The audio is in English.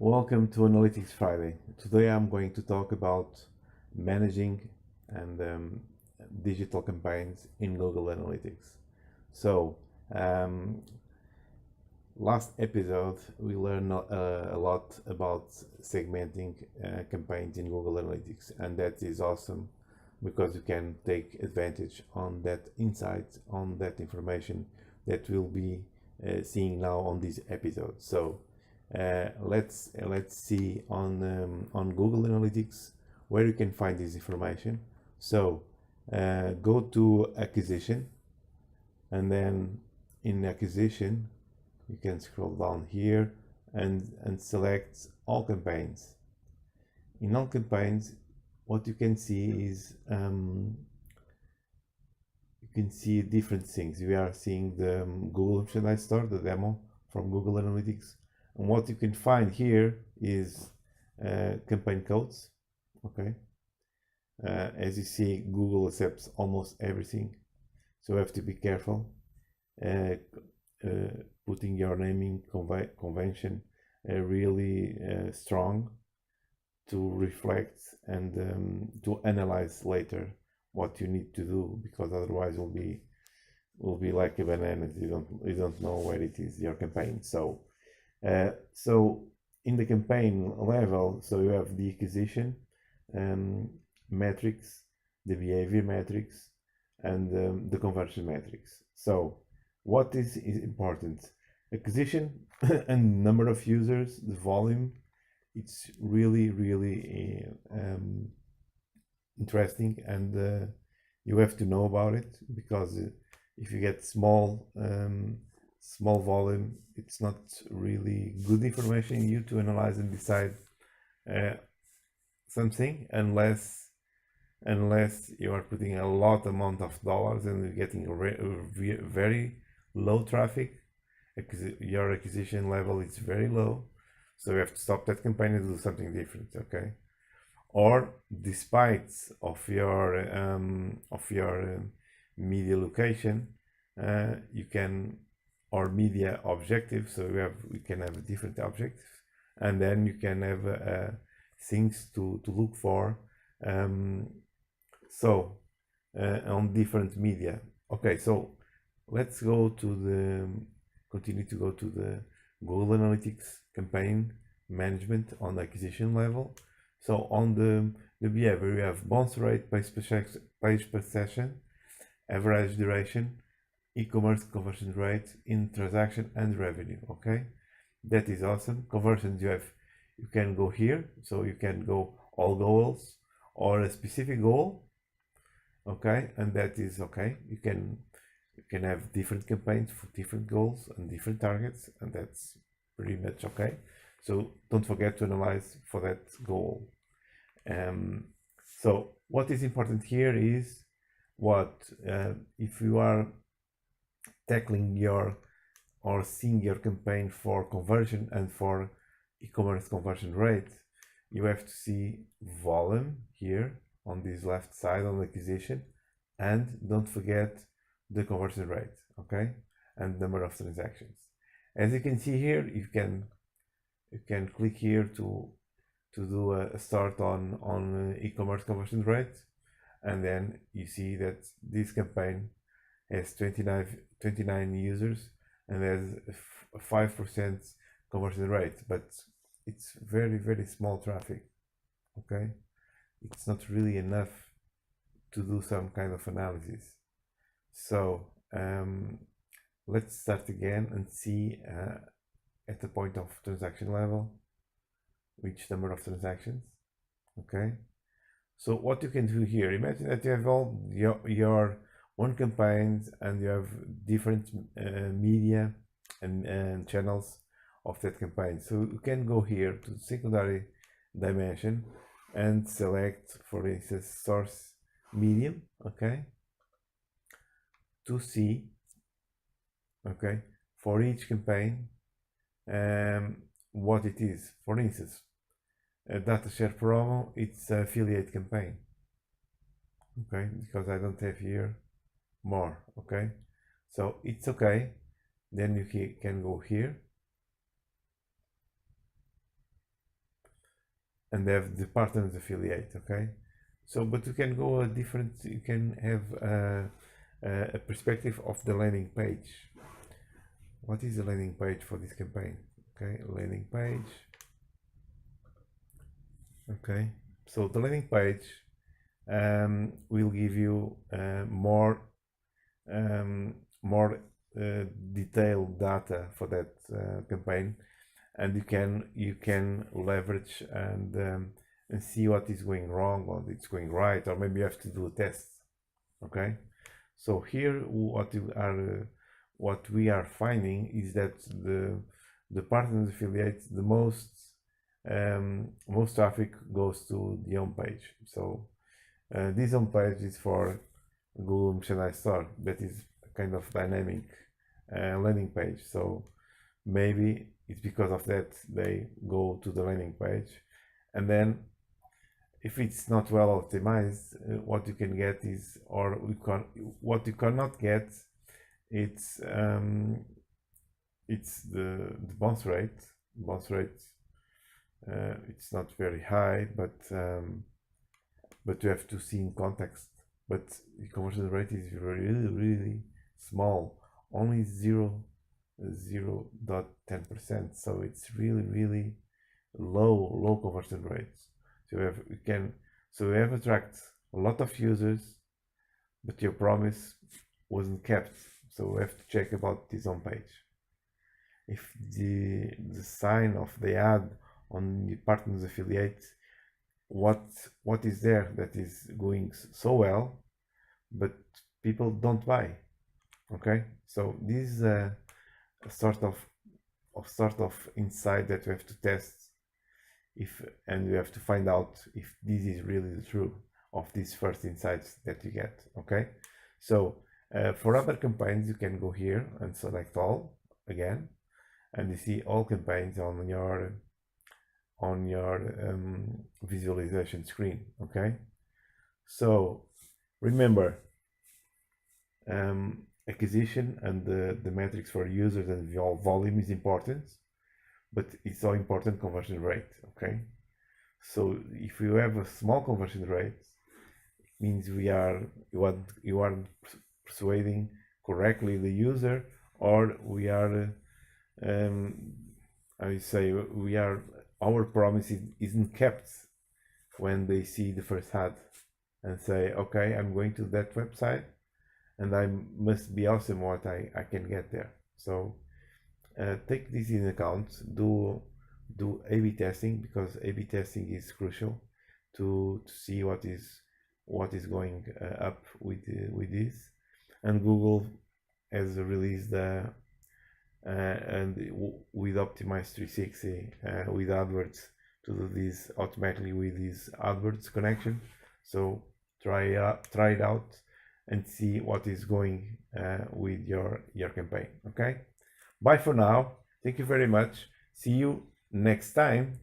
Welcome to Analytics Friday. Today I'm going to talk about managing and digital campaigns in Google Analytics. So, um, last episode we learned a lot about segmenting campaigns in Google Analytics, and that is awesome because you can take advantage on that insight, on that information that we'll be seeing now on this episode. So let's see on Google Analytics where you can find this information. So go to acquisition, and then in acquisition you can scroll down here and select all campaigns. In all campaigns, what you can see is you can see different things. We are seeing the Google Merchandise Store, the demo from Google Analytics. And what you can find here is campaign codes. Okay. As you see, Google accepts almost everything, so you have to be careful. Putting your naming convention really strong to reflect and to analyze later what you need to do, because otherwise will be like a banana. You don't know where it is, your campaign. So in the campaign level, so you have the acquisition metrics, the behavior metrics, and the conversion metrics. So what is important? Acquisition and number of users, the volume. It's really interesting, and you have to know about it, because if you get small volume, it's not really good information for you to analyze and decide something, unless you are putting a lot amount of dollars and you're getting very low traffic. Your acquisition level is very low, so you have to stop that campaign and do something different. Okay. Or despite of your media location, you can, or media objective. So we can have different objectives, and then you can have things to look for. On different media. Okay, so let's continue to go to the Google Analytics campaign management on the acquisition level. So on the behavior, we have bounce rate, page per session, average duration, e-commerce conversion rate in transaction, and revenue. Okay, that is awesome. Conversions, you can go here, so you can go all goals or a specific goal. Okay, and that is okay. You can have different campaigns for different goals and different targets, and that's pretty much okay. So don't forget to analyze for that goal. So what is important here is if you are tackling or seeing your campaign for conversion and for e-commerce conversion rate, you have to see volume here on this left side on acquisition, and don't forget the conversion rate, okay, and number of transactions. As you can see here, you can click here to do a start on e-commerce conversion rate, and then you see that this campaign has 29 users and has a 5% conversion rate, but it's very small traffic. Okay, it's not really enough to do some kind of analysis. So let's start again and see at the point of transaction level which number of transactions. Okay, so what you can do here, imagine that you have all your own campaigns and you have different media and channels of that campaign. So you can go here to the secondary dimension and select, for instance, source medium, okay, to see, okay, for each campaign what it is. For instance, a data share promo, it's an affiliate campaign, okay, because I don't have here more. Okay, so it's okay. Then you can go here and have the partners affiliate. Okay, so but you can go a different, you can have a perspective of the landing page. What is the landing page for this campaign? Okay, landing page. Okay, so the landing page will give you more detailed data for that campaign, and you can leverage and see what is going wrong or it's going right, or maybe you have to do a test. Okay, so here what we are finding is that the partners affiliates the most traffic goes to the home page. So this home page is for Google Merchandise Store, that is a kind of dynamic landing page. So maybe it's because of that they go to the landing page, and then if it's not well optimized, what you can get is, or what you cannot get, it's the bounce rate. It's not very high, but you have to see in context. But the conversion rate is really small, only 0.10%. So it's really low conversion rates. So you have attract a lot of users, but your promise wasn't kept. So we have to check about this home page. If the sign of the ad on the partners affiliate, what is there that is going so well, but people don't buy. Okay, so this is a sort of insight that we have to test, and we have to find out if this is really the truth of these first insights that you get. Okay, so for other campaigns you can go here and select all again, and you see all campaigns on your visualization screen. Okay, so remember, acquisition and the metrics for users and volume is important, but it's so important conversion rate. Okay, so if you have a small conversion rate, it means you are persuading correctly the user, or we are I say our promise isn't kept when they see the first ad and say, okay, I'm going to that website and I must be awesome what I can get there. So take this in account. Do A/B testing, because A/B testing is crucial to see what is going up with this. And Google has released and with Optimize 360 with AdWords to do this automatically with this AdWords connection. So try it out and see what is going with your campaign. Okay, bye for now. Thank you very much. See you next time.